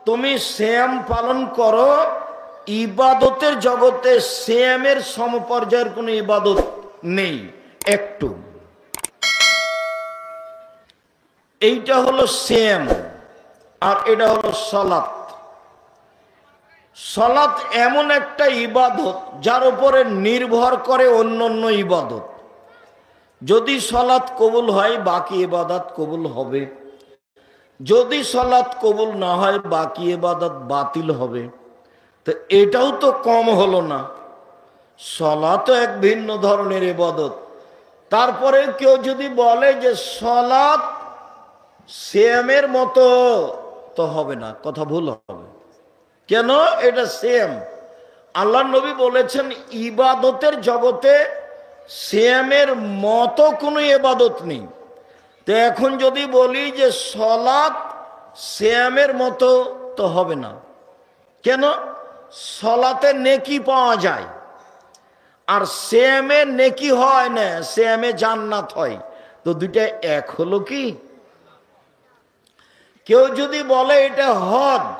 তুমি সিয়াম পালন করো, ইবাদতের জগতে সিয়ামের সমপর্যায়ের কোনো ইবাদত নেই একটু। এইটা হলো সিয়াম, আর এটা হলো সালাত। সালাত এমন একটা ইবাদত যার উপরে নির্ভর করে অন্যান্য ইবাদত। যদি সালাত কবুল হয় বাকি ইবাদত কবুল হবে, যদি সালাত কবুল না হয় বাকি ইবাদত বাতিল হবে। তো এটাও তো কম হলো না, সালাতও এক ভিন্ন ধরনের ইবাদত। তারপরে কেউ যদি বলে যে সালাত সিয়ামের মতো, তো হবে না, কথা ভুল হবে। কেন? এটা সিয়াম। আল্লাহ নবী বলেছেন ইবাদতের জগতে সিয়ামের মতো কোনো ইবাদত নেই। তো এখন যদি বলি যে সালাত সিয়ামের মতো, তো হবে না। কেন? সালাতে নেকি পাওয়া যায়, আর সিয়ামে নেকি হয় না, সিয়ামে জান্নাত হয়। তো দুইটা এক হলো কি? কেউ যদি বলে এটা হজ,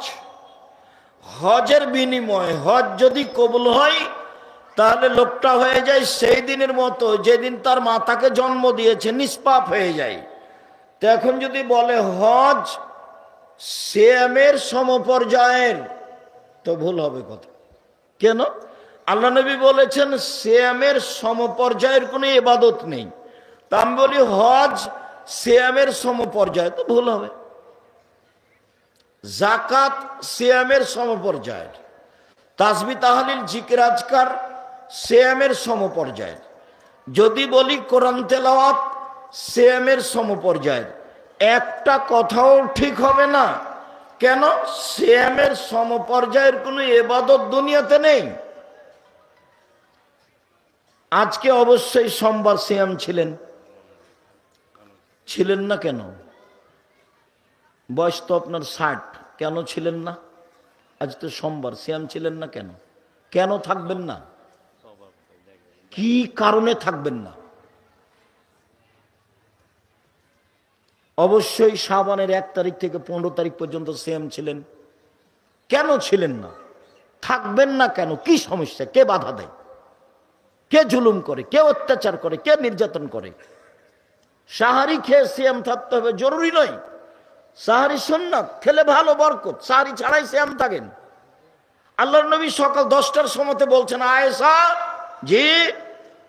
হজের বিনিময়, হজ যদি কবুল হয় তাহলে লোকটা হয়ে যায় সেই দিনের মতো যেদিন তার মাতাকে জন্ম দিয়েছে, নিষ্পাপ হয়ে যায়। তো এখন যদি বলে হজ সিয়ামের সমপর্যায়ের, তো ভুল হবে কথা। কেন? আল্লাহ নবী বলেছেন সিয়ামের সমপর্যায়ের কোনো ইবাদত নেই। তা আমি বলি হজ সিয়ামের সমপর্যায়, তো ভুল হবে। জাকাত সিয়ামের সমপর্যায়ের, তাসবিহ তাহলিল জিকির আজকার সিয়ামের সমপর্যায়ের। যদি বলি কোরআন তেলাওয়াত সিয়ামের সমপর্যায়ের, একটা কথাও ঠিক হবে না। কেন? সিয়ামের সমপর্যায়ের কোনো ইবাদত দুনিয়াতে নেই। আজকে অবশ্যই সোমবার সিয়াম ছিলেন না কেন? বয়স তো আপনার 60, কেন ছিলেন না? আজ তো সোমবার, সিয়াম ছিলেন না কেন? কেন থাকবেন না? কি কারণে থাকবেন না? অবশ্যই শাবানের 1 তারিখ থেকে 15 তারিখ পর্যন্ত সিয়াম ছিলেন। কেন ছিলেন না? থাকবেন না কেন? কি সমস্যা? কে বাধা দেয়? কে জুলুম করে? কে অত্যাচার করে? কে নির্যাতন করে? সাহারি খেয়ে সিয়াম থাকতে হবে জরুরি নয়। সাহারি সুন্নাত, খেলে ভালো, বরকত। সাহারি ছাড়াই সিয়াম থাকেন। আল্লাহর নবী সকাল 10টার সময়তে বলছেন আয়েশা, জি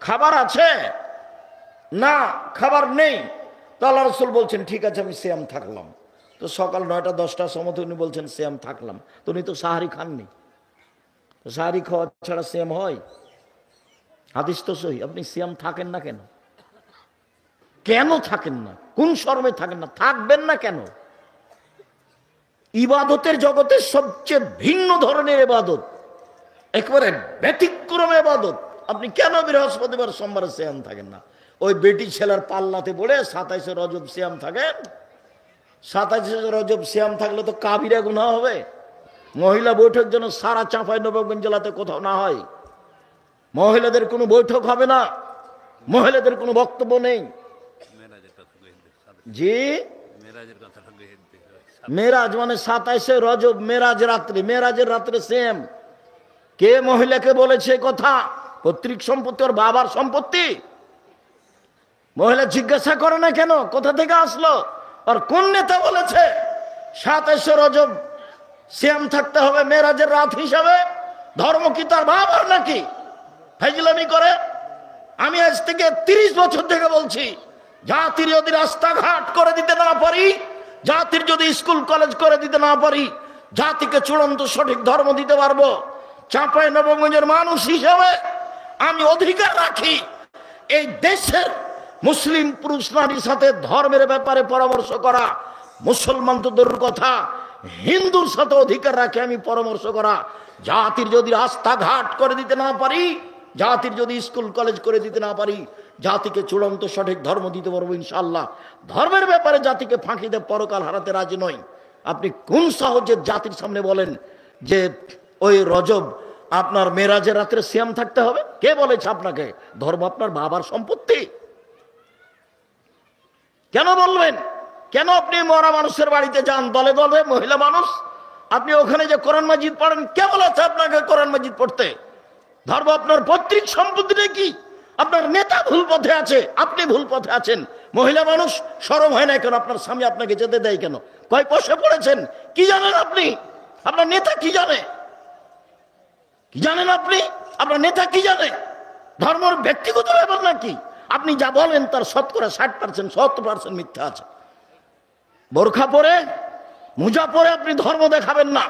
খাবার আছে? না, খাবার নেই। তো আল্লাহ রাসূল বলছেন ঠিক আছে আমি সিয়াম থাকলাম। তো সকাল 9টা 10টার সময়তে উনি বলছেন সিয়াম থাকলাম। তো উনি তো সাহারি খাননি। তো সাহারি খাওয়া ছাড়া সিয়াম হয়? হাদিস তো সহি। আপনি সিয়াম থাকেন না কেন? কেন থাকেন না? কোন শরমে থাকেন না? থাকবেন না কেন? ইবাদতের জগতে সবচেয়ে ভিন্ন ধরনের ইবাদত, একেবারে ব্যতিক্রম ইবাদত। আপনি কেন বৃহস্পতিবার সোমবার সিয়াম থাকেন না? ওই বেটি ছেলের পাল্লাতে পড়ে 27শে রজব সিয়াম থাকেন। 27শে রজব সিয়াম থাকলে তো কাবিরা গুনাহ হবে। মহিলা বৈঠক যেন সারা চাঁপাইনবাবগঞ্জ জেলাতে কোথাও না হয়। মহিলাদের কোনো বৈঠক হবে না, মহিলাদের কোনো বক্তব্য নেই। জি, মেরাজ মানে 27শে রজব, মেরাজ রাত্রি, মেরাজের রাত্রে সেম। কে মহিলাকে বলেছে কথা? পৈতৃক সম্পত্তি ওর বাবার সম্পত্তি। মহিলা জিজ্ঞাসা করে না কেন কোথা থেকে আসলো, আর কোন নেতা বলেছে 27শে রজব সিয়াম থাকতে হবে মেরাজের রাত হিসাবে? ধর্ম কি তার বাবার নাকি? ফাইজলামি করে। আমি আজ থেকে 30 বছর থেকে বলছি, জাতির যদি রাস্তাঘাট করে দিতে না পারি, জাতির যদি স্কুল কলেজ করে দিতে না পারি, জাতিকে চূড়ান্ত সঠিক ধর্ম দিতে পারবো, চাঁপাইনবাবগঞ্জের মানুষ হিসাবে আমি অধিকার রাখি এই দেশের মুসলিম পুরুষ নারীর সাথে ধর্মের ব্যাপারে পরামর্শ করা। মুসলমান তো দূরের কথা, হিন্দুর সাথে অধিকার রাখে আমি পরামর্শ করা। জাতির যদি রাস্তাঘাট করে দিতে না পারি, জাতির যদি স্কুল কলেজ করে দিতে না পারি, জাতিকে চূড়ান্ত সঠিক ধর্ম দিতে পারবো ইনশাআল্লাহ। ধর্মের ব্যাপারে জাতিকে ফাঁকি দিয়ে পরকাল হারাতে রাজি নই। আপনি কোন সহজে জাতির সামনে বলেন যে ওই রজব আপনার মেরাজের রাত্রে সিয়াম থাকতে হবে? কে বলেছে আপনাকে? ধর্ম আপনার বাবার সম্পত্তি। কেন বলবেন? কেন আপনি মরা মানুষের বাড়িতে যান দলে দলে, মহিলা মানুষ আপনি ওখানে যে কোরআন মাজিদ পড়েন, কে বলেছে আপনাকে কোরআন মাজিদ পড়তে? ধর্ম আপনার পৈতৃক সম্পত্তিটা কি? আপনার নেতা ভুল পথে আছে, আপনি ভুল পথে আছেন। মহিলা মানুষ শরম হয় না কেন? আপনার স্বামী আপনাকে যেতে দেয় কেন? কয় পয়সা পড়েছেন? কি জানেন আপনি? আপনার নেতা কি জানে? কি জানেন আপনি? আপনার নেতা কি জানে? ধর্মের ব্যক্তিগত ব্যাপার নাকি? আপনি যা বলেন তার শতকরা 60%, 70% মিথ্যা আছে। বোরখা পরে, মুজা পরে আপনি ধর্ম দেখাবেন না।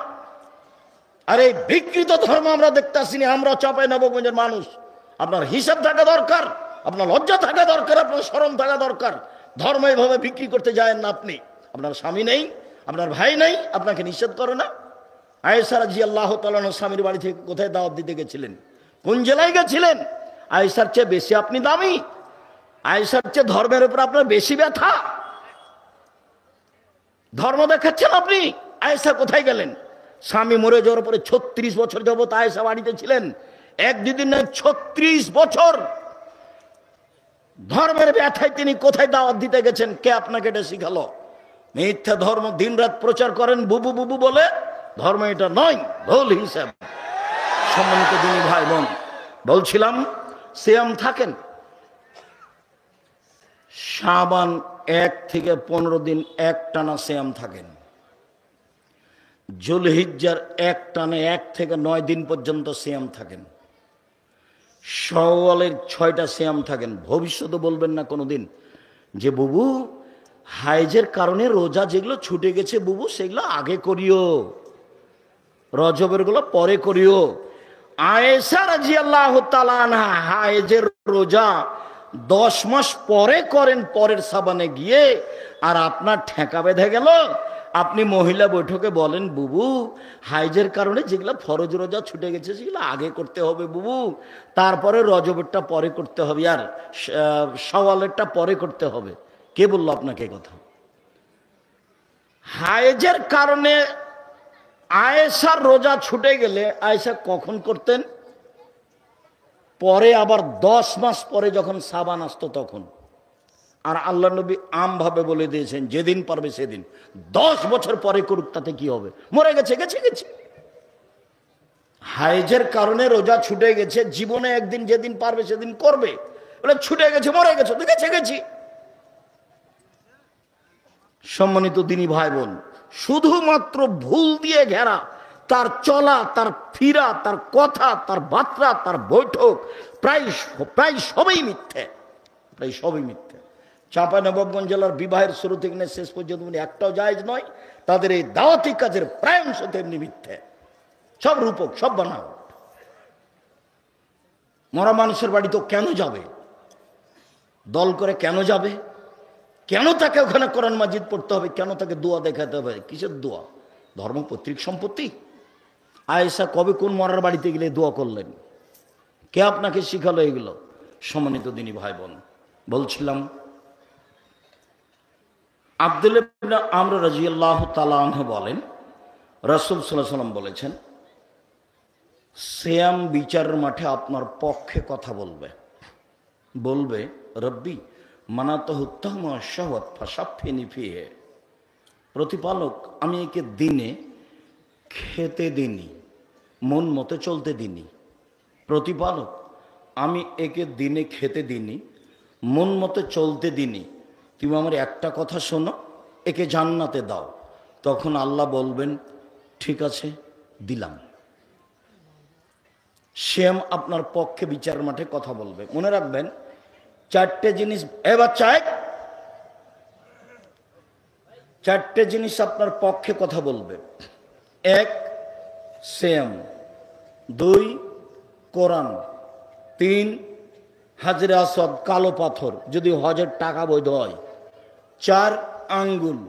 আর এই বিকৃত ধর্ম আমরা দেখতে আসিনি। আমরা চাঁপাইনবাবগঞ্জের মানুষ। আপনার হিসাব থাকা দরকার, আপনার লজ্জা থাকা দরকার, আপনার শরম থাকা দরকার। ধর্ম এইভাবে বিক্রি করতে যায় না আপনি। আপনার স্বামী নেই, আপনার ভাই নেই, আপনাকে নিষেধ করে না। আয়েশা রাদিয়াল্লাহু তাআলা স্বামীর বাড়ি থেকে কোথায় দাওয়াত দিতে গেছিলেন? কোন জেলায় গেছিলেন? আয়েশার চেয়ে বেশি আপনি দামি, আয়েশার চেয়ে ধর্মের উপর আপনার বেশি ব্যথা। ধর্ম দেখাচ্ছেন আপনি। আয়েশা কোথায় গেলেন? স্বামী মরে যাওয়ার পরে 36 বছর যাবত আয়েশা বাড়িতে ছিলেন। এক দুদিন নয়, 36 বছর ধর্মের ব্যথায় তিনি কোথায় দাওয়াত দিতে গেছেন? কে আপনাকে এটা শিখালো? মিথ্যা ধর্ম দিনরাত প্রচার করেন বুবু বুবু বলে। ধর্ম এটা নয়, ভুল হিসাব। সম্মানিত দিনী ভাই বোন, বলছিলাম সিয়াম থাকেন। শাবান 1 থেকে 15 দিন একটানা সিয়াম থাকেন। জুলহিজ্জার একটানা 1 থেকে 9 দিন পর্যন্ত সিয়াম থাকেন। শাওয়ালের 6টা সিয়াম থাকেন। ভবিষ্যতে বলবেন না কোনোদিন যে বুবু হাইজের কারণে রোজা যেগুলো ছুটে গেছে বুবু সেগুলো আগে করিও, রজবের গুলো পরে করিও। আয়েশা রাদিয়াল্লাহু তাআলা আনহা হাইজের রোজা 10 মাস পরে করেন, পরের সাবানে গিয়ে। আর আপনার ঠেকা বেঁধে গেল। আপনি মহিলা বৈঠকে বলেন বুবু হাইজের কারণে যেগুলো ফরজ রোজা ছুটে গেছে সেগুলো আগে করতে হবে বুবু, তারপরে রজবেরটা পরে করতে হবে, আর শাওয়ালেরটা পরে করতে হবে। কে বললো আপনাকে কথা? হাইজের কারণে আয়েশার রোজা ছুটে গেলে আয়েশা কখন করতেন? পরে, আবার 10 মাস পরে যখন সাবান আসতো তখন। আর আল্লাহ নবী আমভাবে বলে দিয়েছেন যেদিন পারবে সেদিন। 10 বছর পরে করুক, তাতে কি হবে? মরে গেছে, গেছে গেছে। হাইজের কারণে রোজা ছুটে গেছে, জীবনে একদিন যেদিন পারবে সেদিন করবে। বলে ছুটে গেছে, মরে গেছে, তো গেছে গেছি। সম্মানিত দিনী ভাই বোন, শুধুমাত্র ভুল দিয়ে ঘেরা তার চলা, তার ফিরা, তার কথা, তার বার্তা, তার বৈঠক প্রায় সবই মিথ্যে, প্রায় সবই মিথ্যে। চাঁপাইনবাবগঞ্জ জেলার বিবাহের শুরু থেকে শেষ পর্যন্ত একটাও জায়েজ নয়। তাদের এই দাওয়াতি কাজের প্রায় অংশ তেমনি মিথ্যে, সব রূপক, সব বানাও। মরা মানুষের বাড়ি তো কেন যাবে? দল করে কেন যাবে? কেন তাকে ওখানে কোরআন মাজিদ পড়তে হবে? কেন তাকে দোয়া দেখাতে হবে? কিসের দোয়া? ধর্ম পৈতৃক সম্পত্তি? আয়েশা কবে কোন মরার বাড়িতে গেলে দোয়া করলেন? কে আপনাকে শিখালো এগুলো? সম্মানিত দিনী ভাই বোন, বলছিলাম আব্দুল্লাহ ইবনে আমর রাদিয়াল্লাহু তাআলা আনহু বলেন রাসূল সাল্লাল্লাহু আলাইহি ওয়াসাল্লাম বলেছেন সিয়াম বিচারের মাঠে আপনার পক্ষে কথা বলবে। বলবে রব্বি মানাতাহু তাহমা শাহওয়াত ফাশাফিনি ফিহি, প্রতিপালক আমি একে দিনে খেতে দিনি, মন মতো চলতে দিনি। প্রতিপালক আমি একে দিনে খেতে দিনি, মন মতো চলতে দিনি। তুমি আমার একটা কথা শোনো, একে জান্নাতে দাও। তখন আল্লাহ বলবেন ঠিক আছে দিলাম। শ্যাম আপনার পক্ষে বিচারের মাঠে কথা বলবে। মনে রাখবেন 4টে জিনিস, এবার চাই 4টে জিনিস আপনার পক্ষে কথা বলবে। 1 শ্যাম, 2 কোরআন, 3 হাজরে আসওয়াদ কালো পাথর যদি হজের টাকা বৈধ হয়, 4 আঙ্গুল,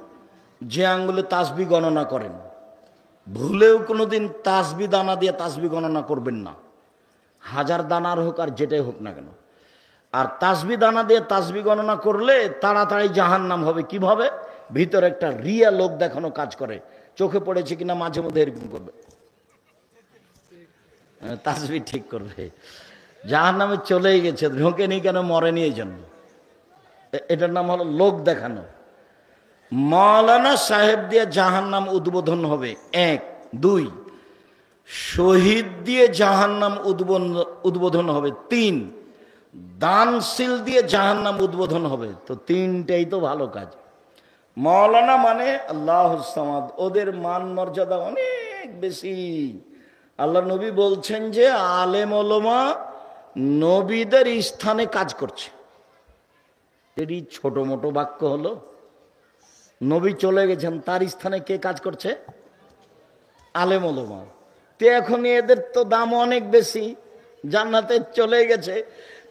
যে আঙ্গুলে তাসবি গণনা করেন। ভুলেও কোনোদিন তাসবি দানা দিয়ে তাসবি গণনা করবেন না, 1000 দানার হোক আর যেটাই হোক না কেন। আর তাসবি দানা দিয়ে তাসবি গণনা করলে তাড়াতাড়ি জাহান্নাম হবে। কিভাবে? ভিতরে একটা রিয়া লোক দেখানো কাজ করে। চোখে পড়েছে কিনা মাঝে মধ্যে এরকম করবে, তাসবি ঠিক করবে। জাহান্নামে চলেই গেছে, ঢোকেনি কেন? মরেনি এই জন্য। এটার নাম হলো লোক দেখানো। মাওলানা সাহেব দিয়ে জাহান্নাম উদ্বোধন হবে। 1 2, শহীদ দিয়ে জাহান্নাম উদ্বোধন হবে। 3, দানশীল দিয়ে জাহান্নাম উদ্বোধন হবে। তো 3টাই তো ভালো কাজ। মাওলানা মানে আল্লাহুস সামাদ, ওদের মান মর্যাদা অনেক বেশি। আল্লাহ নবী বলছেন যে আলেম ওলামা নবীদের স্থানে কাজ করছে। এটি ছোট মোটো বাক্য হলো? নবী চলে গেছেন, তার স্থানে কে কাজ করছে? আলেম ওলামা। তো এখন এদের তো দাম অনেক বেশি, জান্নাতে চলে গেছে।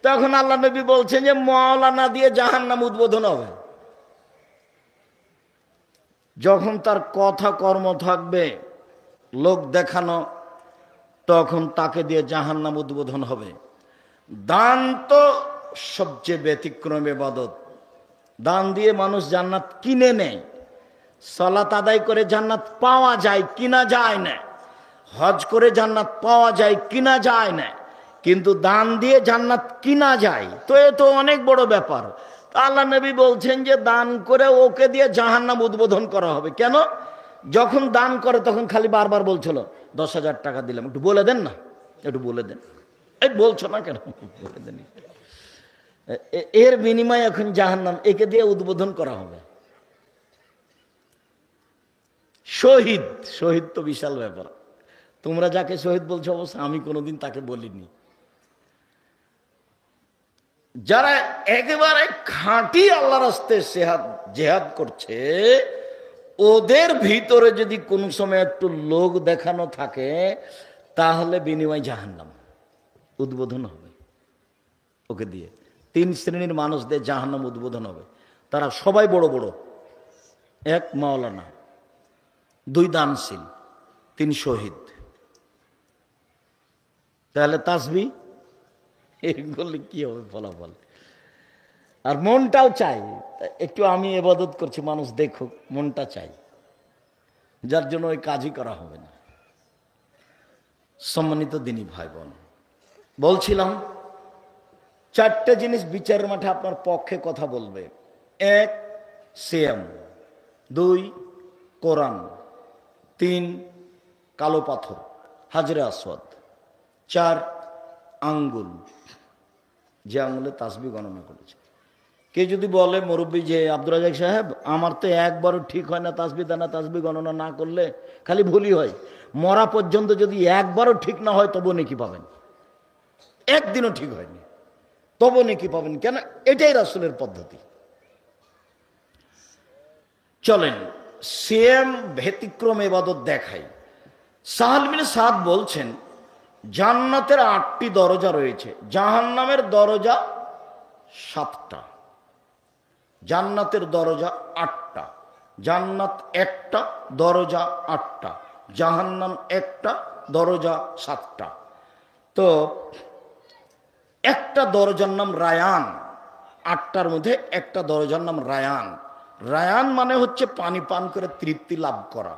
তখন আল্লাহ নবী বলছেন যে মাওলানা দিয়ে জাহান্নাম উদ্বোধন হবে। যখন তার কথা কর্ম থাকবে লোক দেখানো, তখন তাকে দিয়ে জাহান্নাম উদ্বোধন হবে। দান তো সবচেয়ে ব্যতিক্রম ইবাদত। দান দিয়ে মানুষ জান্নাত কিনে নেয়। সালাত আদায় করে জান্নাত পাওয়া যায়, কিনা যায় না। হজ করে জান্নাত পাওয়া যায়, কিনা যায় না। কিন্তু দান দিয়ে জান্নাত কিনা যায়, তো এ তো অনেক বড় ব্যাপার। আল্লাহ নবী বলছেন যে দান করে ওকে দিয়ে জাহান্নাম উদ্বোধন করা হবে। কেন? যখন দান করে তখন খালি বারবার বলছিল 10,000 টাকা দিলাম, একটু বলে দেন না, একটু বলে দেন। এই বলছো না কেন, বলে দেন। এর বিনিময়ে এখন জাহান্নাম, একে দিয়ে উদ্বোধন করা হবে। শহীদ, শহীদ তো বিশাল ব্যাপার। তোমরা যাকে শহীদ বলছো অবশ্য আমি কোনোদিন তাকে বলিনি। যারা একেবারে খাঁটি আল্লাহর রাস্তায় জেহাদ করছে, ওদের ভিতরে যদি কোন সময় একটু লোক দেখানো থাকে, তাহলে বিনিময় জাহান্নাম উদ্বোধন হবে ওকে দিয়ে। 3 শ্রেণীর মানুষদের জাহান্নাম উদ্বোধন হবে। তারা সবাই বড় বড়। 1 মাওলানা, 2 দানশীল, 3 শহীদ। তাহলে তাসবিহ এগুলো কি হবে ফলাফল? আর মনটাও চাই একটু, আমি ইবাদত করছি মানুষ দেখুক, মনটা চাই, যার জন্য ওই কাজই করা হবে না। সম্মানিত দিনী ভাই বোন, বলছিলাম 4টে জিনিস বিচারের মাঠে আপনার পক্ষে কথা বলবে। 1 সিয়াম, 2 কোরআন, 3 কালো পাথর হাজরে আসওয়াদ, 4 আঙ্গুল, যে আঙ্গুলে তাসবিহ গণনা করেছে। কে যদি বলে মুরব্বী যে আব্দুর রাজাক সাহেব আমার তো একবারও ঠিক হয় না তাসবিহ দানা, তাসবিহ গণনা না করলে খালি ভুলই হয়, মরা পর্যন্ত যদি একবারও ঠিক না হয় তবু নেকি পাবেন। একদিনও ঠিক হয়নি তবু নেকি পাবেন। কেন? এটাই রাসূলের পদ্ধতি। চলেন সিয়াম ব্যতিক্রম ইবাদত দেখাই। সাহাল বিন সাদ বলছেন জান্নাতের 8টি দরজা রয়েছে, জাহান্নামের দরজা 7টা। জান্নাতের দরজা 8টা, জান্নাত একটা, দরজা 8টা, জাহান্নাম একটা, দরজা 7টা। তো একটা দরজার নাম রায়ান, 8টার মধ্যে একটা দরজার নাম রায়ান। রায়ান মানে হচ্ছে পানি পান করে তৃপ্তি লাভ করা।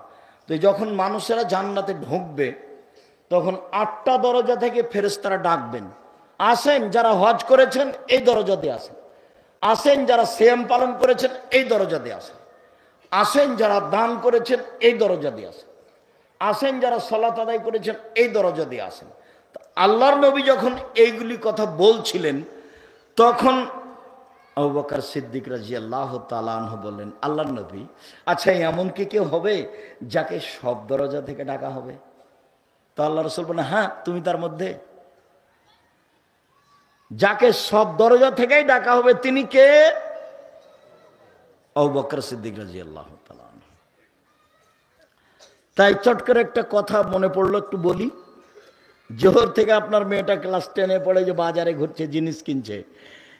তো যখন মানুষেরা জান্নাতে ঢুকবে তখন 8টা দরজা থেকে ফেরেশতারা ডাকবেন, আসেন যারা হজ করেছেন এই দরজা দিয়ে আসেন, আসেন যারা সিয়াম পালন করেছেন এই দরজা দিয়ে আসেন, আসেন যারা দান করেছেন এই দরজা দিয়ে আসেন, আসেন যারা সালাত আদায় করেছেন এই দরজা দিয়ে আসেন। আল্লাহর নবী যখন এইগুলি কথা বলছিলেন তখন আবু বকর সিদ্দিক রাদিয়াল্লাহু তাআলা আনহু বললেন, আল্লাহর নবী, আচ্ছা এমন কি কেউ হবে যাকে সব দরজা থেকে ডাকা হবে? তো আল্লাহ রাসূল বলেন, হ্যাঁ তুমি তার মধ্যে। যাকে সব দরজা থেকেই ডাকা হবে তিনি কে? আবু বকর সিদ্দিক রাদিয়াল্লাহু তাআলা আনহু। তাই চট করে একটা কথা মনে পড়লো, একটু বলি। জোহর থেকে আপনার মেয়েটা ক্লাস 10-এ পড়ে, যে বাজারে ঘুরছে, জিনিস কিনছে।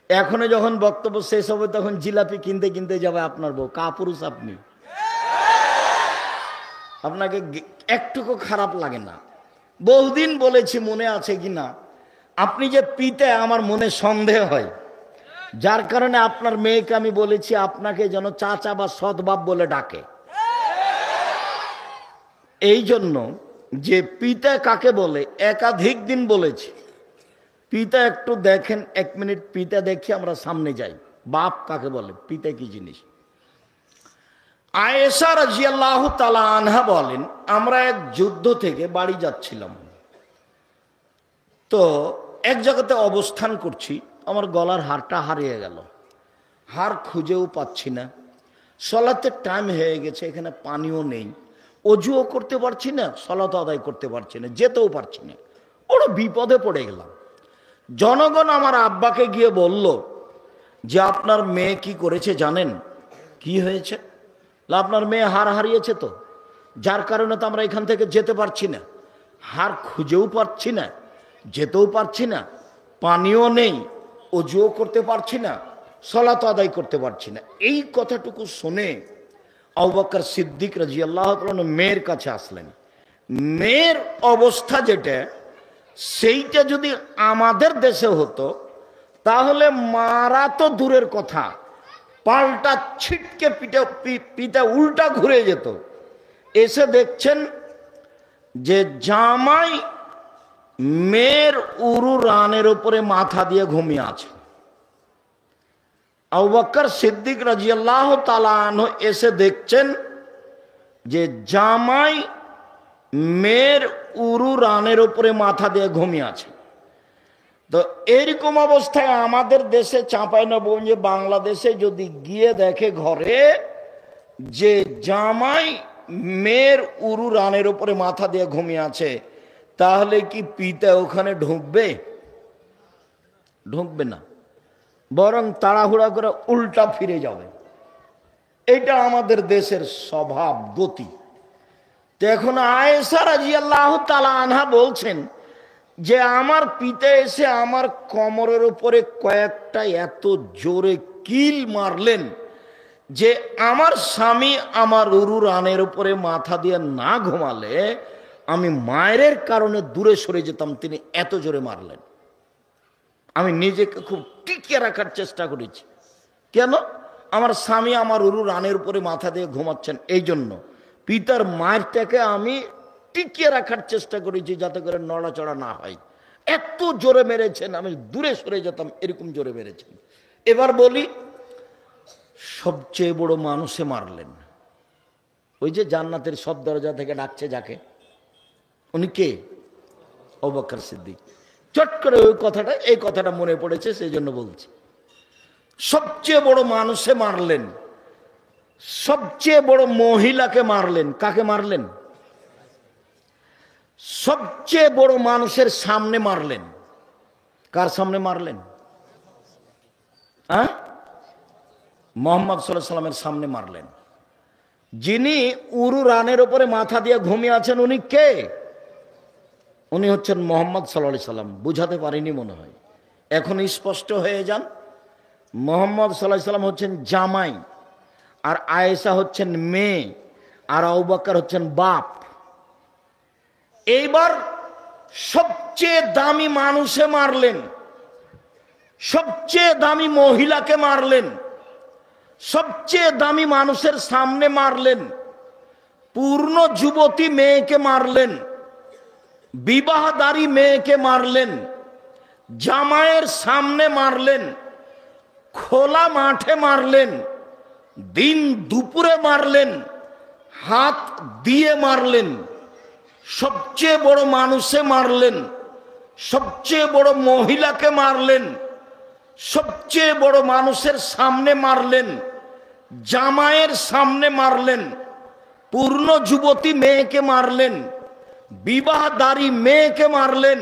এখনো যখন বক্তব্য শেষ হবে তখন জিলাপি কিনতে কিনতে যাবে আপনার বউ। কাপুরুষ আপনি, আপনাকে একটুকু খারাপ লাগে না? বহুদিন বলেছি, মনে আছে কিনা, আপনি যে পিতে আমার মনে সন্দেহ হয়, যার কারণে আপনার মেয়েকে আমি বলেছি আপনাকে যেন চাচা বা সৎবাপ বলে ডাকে। এই জন্য যে পিতা কাকে বলে একাধিক দিন বলেছি। পিতা একটু দেখেন, 1 মিনিট পিতা দেখি আমরা সামনে যাই। বাপ কাকে বলে, পিতা কি জিনিস? আয়েশা রাদিয়াল্লাহু তাআলা আনহা বলেন, আমরা এক যুদ্ধ থেকে বাড়ি যাচ্ছিলাম, তো এক জায়গাতে অবস্থান করছি, আমার গলার হারটা হারিয়ে গেল, হার খুঁজেও পাচ্ছি না, সলাতের টাইম হয়ে গেছে, এখানে পানিও নেই, অজুও করতে পারছি না, সলাত আদায় করতে পারছি না, যেতেও পারছি না, বড় বিপদে পড়ে গেলাম। জনগণ আমার আব্বাকে গিয়ে বলল যে আপনার মেয়ে কি করেছে জানেন? কি হয়েছে? আপনার মেয়ে হার হারিয়েছে, তো যার কারণে তো আমরা এখান থেকে যেতে পারছি না, হার খুঁজেও পারছি না, যেতেও পারছি না, পানিও নেই, অজুও করতে পারছি না, সালাত আদায় করতে পারছি না। এই কথাটুকু শুনে আবু বকর সিদ্দিক রাদিয়াল্লাহু তাআলা মেয়ের কাছে আসলেন। মেয়ের অবস্থা যেটা, সেইটা যদি আমাদের দেশে হতো তাহলে মারা তো দূরের কথা, পাল্টা ছিটকে পিঠে উল্টা ঘুরে যেত। এসে দেখছেন যে জামাই মেয়ের উরু রানের উপরে মাথা দিয়ে ঘুমিয়ে আছে। আবু বকর সিদ্দিক রাদিয়াল্লাহু তাআলা আনহু এসে দেখছেন যে জামাই মেয়ের উরু রানের উপরে মাথা দিয়ে ঘুমিয়ে আছে। তো এরকম অবস্থায় আমাদের দেশে চাঁপাইনবাবগঞ্জে বাংলাদেশে যদি গিয়ে দেখে ঘরে যে জামাই মেয়ের উরু রানের উপরে মাথা দিয়ে ঘুমিয়ে আছে, তাহলে কি পিতা ওখানে ঢুকবে? ঢুকবে না, বরং তাড়াহুড়া করে উল্টা ফিরে যাবে। এটা আমাদের দেশের স্বভাব গতি। তো এখন আয়েশা রাদিয়াল্লাহু তাআলা আনহা বলছেন যে আমার পিতা এসে আমার কোমরের উপরে কয়েকটা এত জোরে কিল মারলেন যে আমার স্বামী আমার উরু রানের উপরে মাথা দিয়ে না ঘুমালে আমি মায়ের কারণে দূরে সরে যেতাম, তিনি এত জোরে মারলেন। আমি নিজেকে খুব টিকিয়ে রাখার চেষ্টা করেছি। কেন? আমার স্বামী আমার উরু রানের উপরে মাথা দিয়ে ঘুমাচ্ছেন, এই জন্য পিতার মায়েরটাকে আমি টিকিয়ে রাখার চেষ্টা করেছি যাতে করে নড়াচড়া না হয়। এত জোরে মেরেছেন আমি দূরে সরে যেতাম, এরকম জোরে মেরেছেন। এবার বলি, সবচেয়ে বড় মানুষে মারলেন, ওই যে জান্নাতের সব দরজা থেকে ডাকছে যাকে, উনি কে? আবু বকর সিদ্দিক। চট করে ওই কথাটা, এই কথাটা মনে পড়েছে, সেই জন্য বলছি। সবচেয়ে বড় মানুষে মারলেন, সবচেয়ে বড় মহিলাকে মারলেন। কাকে মারলেন? সবচেয়ে বড় মানুষের সামনে মারলেন। কার সামনে মারলেন? মুহাম্মদ সাল্লাল্লাহু আলাইহি সাল্লামের সামনে মারলেন। যিনি উরু রানের উপরে মাথা দিয়ে ঘুমিয়ে আছেন উনি কে? উনি হচ্ছেন মুহাম্মদ সাল্লাল্লাহু আলাইহি সাল্লাম। বুঝাতে পারিনি মনে হয়, এখন স্পষ্ট হয়ে যান। মুহাম্মদ সাল্লাল্লাহু আলাইহি সাল্লাম হচ্ছেন জামাই, আর আয়েশা হচ্ছেন মেয়ে, আর আবু বকর হচ্ছেন বাপ। এইবার সবচেয়ে দামি মানুষে মারলেন, সবচেয়ে দামি মহিলাকে মারলেন, সবচেয়ে দামি মানুষের সামনে মারলেন, পূর্ণ যুবতী মেয়েকে মারলেন, বিবাহদারী মেয়েকে মারলেন, জামাইয়ের সামনে মারলেন, খোলা মাঠে মারলেন, দিন দুপুরে মারলেন, হাত দিয়ে মারলেন। সবচেয়ে বড় মানুষে মারলেন, সবচেয়ে বড় মহিলাকে মারলেন, সবচেয়ে বড় মানুষের সামনে মারলেন, জামাইয়ের সামনে মারলেন, পূর্ণ যুবতী মেয়েকে মারলেন, বিবাহদারী মেয়েকে মারলেন,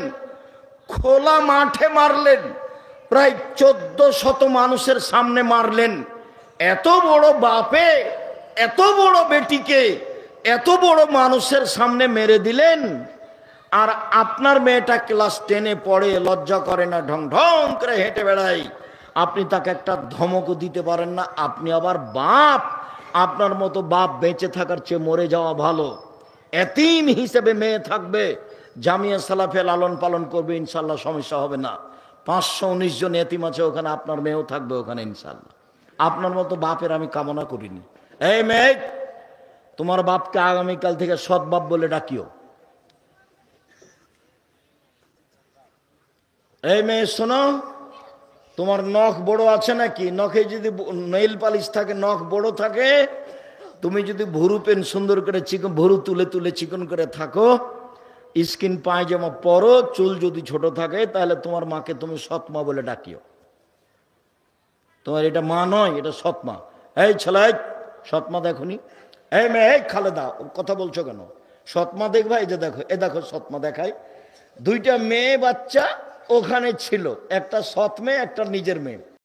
খোলা মাঠে মারলেন, প্রায় 1400 মানুষের সামনে মারলেন। এত বড় বাপে এত বড় বেটিকে এত বড় মানুষের সামনে মেরে দিলেন, আর আপনার মেয়েটা ক্লাস 10-এ পড়ে, লজ্জা করে না, ঢং ঢং করে হেঁটে বেড়ায়, আপনি তাকে একটা ধমকও দিতে পারেন না। আপনি আবার বাপ, আপনার মতো বাপ বেঁচে থাকার চেয়ে মরে যাওয়া ভালো। এতিম হিসেবে মেয়ে থাকবে, জামিয়া সালাফে লালন পালন করবে, ইনশাল্লাহ সমস্যা হবে না। 519 জন এতিম আছে ওখানে, আপনার মেয়েও থাকবে ওখানে ইনশাল্লাহ। আপনার মতো বাপের আমি কামনা করিনি। এই মেয়ে, তোমার বাপকে আগামীকাল থেকে সৎ বাপ বলে ডাকিও। এই মেয়ে শোনো, তোমার নখ বড় আছে নাকি? নখে যদি নেইল পালিশ থাকে, নখ বড় থাকে, তুমি যদি ভুরু পেন সুন্দর করে চিকন ভুরু তুলে তুলে চিকন করে থাকো, স্কিন পায়জামা পরো, চুল যদি ছোট থাকে, তাহলে তোমার মাকে তুমি সৎমা বলে ডাকিও। তোমার এটা মা নয়, এটা সৎমা। এই ছেলে, সৎমা দেখনি? এই মেয়ে, এই খালেদা, কথা বলছো কেন? সৎমা দেখবা? এই যে দেখো, এ দেখো সৎমা দেখায়। দুইটা মেয়ে বাচ্চা ওখানে ছিল, একটা সৎ মেয়ে, একটা নিজের মেয়ে।